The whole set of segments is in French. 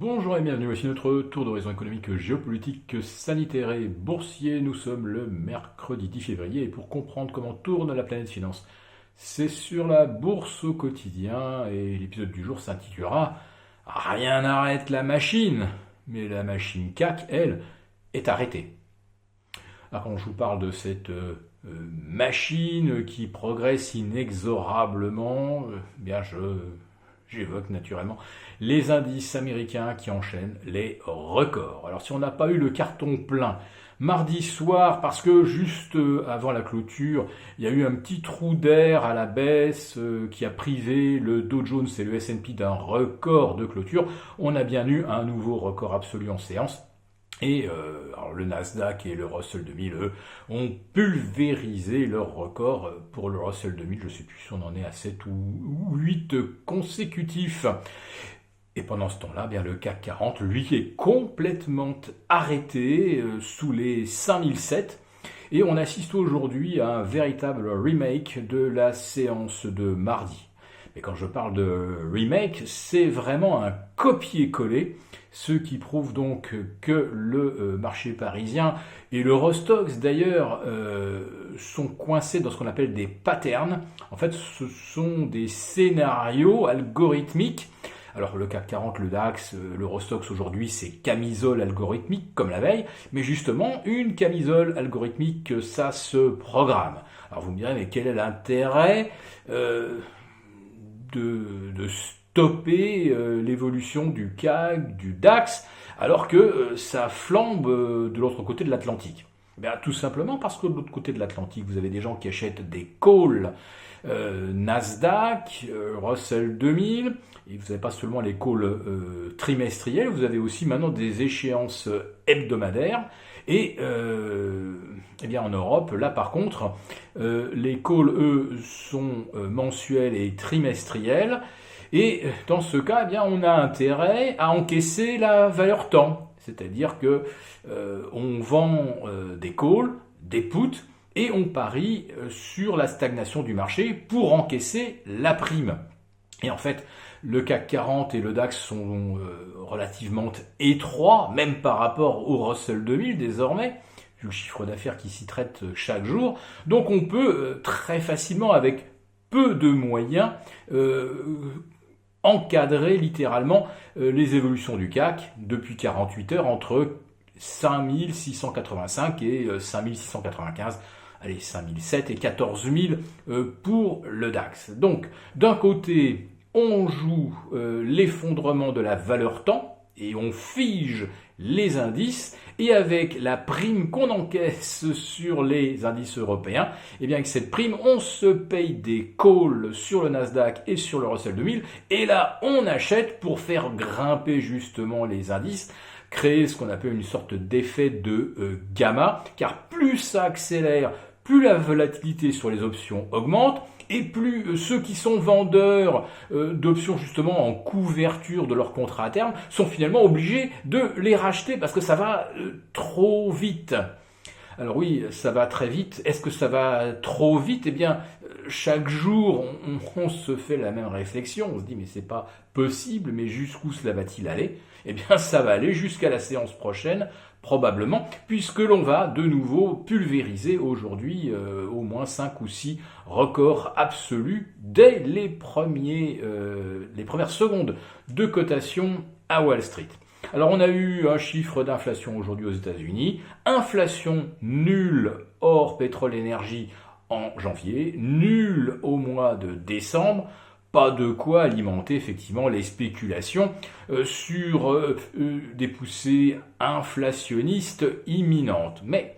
Bonjour et bienvenue, voici notre tour d'horizon économique, géopolitique, sanitaire et boursier. Nous sommes le mercredi 10 février et pour comprendre comment tourne la planète finance, c'est sur la bourse au quotidien et l'épisode du jour s'intitulera Rien n'arrête la machine, mais la machine CAC, elle, est arrêtée. Alors quand je vous parle de cette machine qui progresse inexorablement, j'évoque naturellement les indices américains qui enchaînent les records. Alors si on n'a pas eu le carton plein mardi soir, parce que juste avant la clôture, il y a eu un petit trou d'air à la baisse qui a privé le Dow Jones et le S&P d'un record de clôture, on a bien eu un nouveau record absolu en séance. Et alors le Nasdaq et le Russell 2000, eux, ont pulvérisé leur record. Pour le Russell 2000, je ne sais plus si on en est à 7 ou 8 consécutifs. Et pendant ce temps-là, bien le CAC 40, lui, est complètement arrêté sous les 5007. Et on assiste aujourd'hui à un véritable remake de la séance de mardi. Et quand je parle de remake, c'est vraiment un copier-coller, ce qui prouve donc que le marché parisien et l'Eurostoxx d'ailleurs sont coincés dans ce qu'on appelle des patterns. En fait, ce sont des scénarios algorithmiques. Alors le CAC 40, le DAX, l'Eurostoxx aujourd'hui, c'est camisole algorithmique comme la veille, mais justement, une camisole algorithmique, ça se programme. Alors vous me direz, mais quel est l'intérêt de stopper l'évolution du CAC, du DAX, alors que ça flambe de l'autre côté de l'Atlantique? Bien, tout simplement parce que de l'autre côté de l'Atlantique, vous avez des gens qui achètent des calls Nasdaq, Russell 2000, et vous n'avez pas seulement les calls trimestriels, vous avez aussi maintenant des échéances hebdomadaires. Et bien en Europe, là par contre, les calls, eux, sont mensuels et trimestriels. Et dans ce cas, eh bien, on a intérêt à encaisser la valeur temps. C'est-à-dire que on vend des calls, des puts, et on parie sur la stagnation du marché pour encaisser la prime. Et en fait, le CAC 40 et le DAX sont relativement étroits, même par rapport au Russell 2000 désormais, vu le chiffre d'affaires qui s'y traite chaque jour. Donc on peut très facilement, avec peu de moyens, encadrer littéralement les évolutions du CAC depuis 48 heures entre 5685 et 5695. Allez, 5007 et 14000 pour le DAX. Donc, d'un côté, on joue l'effondrement de la valeur temps et on fige les indices. Et avec la prime qu'on encaisse sur les indices européens, et bien avec cette prime, on se paye des calls sur le Nasdaq et sur le Russell 2000. Et là, on achète pour faire grimper justement les indices, créer ce qu'on appelle une sorte d'effet de gamma, car plus ça accélère, plus la volatilité sur les options augmente, et plus ceux qui sont vendeurs d'options justement en couverture de leurs contrats à terme sont finalement obligés de les racheter parce que ça va trop vite. Alors oui, ça va très vite. Est-ce que ça va trop vite? Eh bien, chaque jour, on se fait la même réflexion. On se dit, mais c'est pas possible, mais jusqu'où cela va-t-il aller? Eh bien, ça va aller jusqu'à la séance prochaine, probablement, puisque l'on va de nouveau pulvériser aujourd'hui au moins 5 ou 6 records absolus dès les premières secondes de cotation à Wall Street. Alors on a eu un chiffre d'inflation aujourd'hui aux États-Unis, inflation nulle hors pétrole énergie en janvier, nulle au mois de décembre. Pas de quoi alimenter effectivement les spéculations sur des poussées inflationnistes imminentes. Mais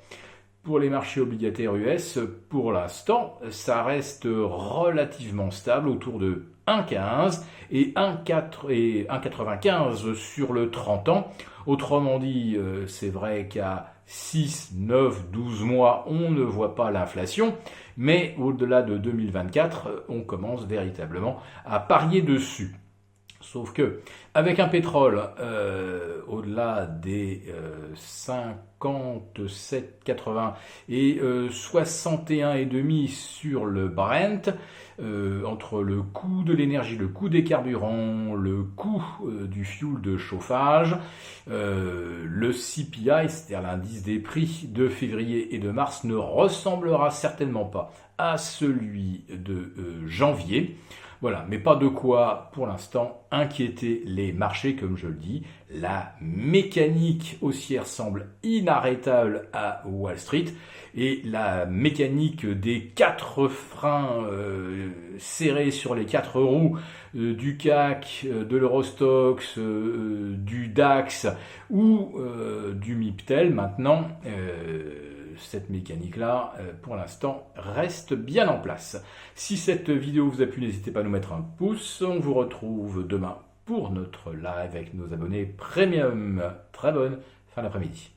pour les marchés obligataires US, pour l'instant, ça reste relativement stable autour de 1,15 et 1,95 sur le 30 ans. Autrement dit, c'est vrai qu'à 6, 9, 12 mois, on ne voit pas l'inflation, mais au-delà de 2024, on commence véritablement à parier dessus. Sauf que, avec un pétrole au-delà des 57,80 et 61,5 sur le Brent, entre le coût de l'énergie, le coût des carburants, le coût du fuel de chauffage, le CPI, c'est-à-dire l'indice des prix de février et de mars, ne ressemblera certainement pas à celui de janvier. Voilà, mais pas de quoi, pour l'instant, inquiéter les marchés, comme je le dis. La mécanique haussière semble inarrêtable à Wall Street et la mécanique des 4 freins serrés sur les 4 roues du CAC, de l'Eurostoxx, du DAX ou du MIPTEL, maintenant, cette mécanique-là, pour l'instant, reste bien en place. Si cette vidéo vous a plu, n'hésitez pas à nous mettre un pouce. On vous retrouve demain pour notre live avec nos abonnés premium. Très bonne fin d'après-midi.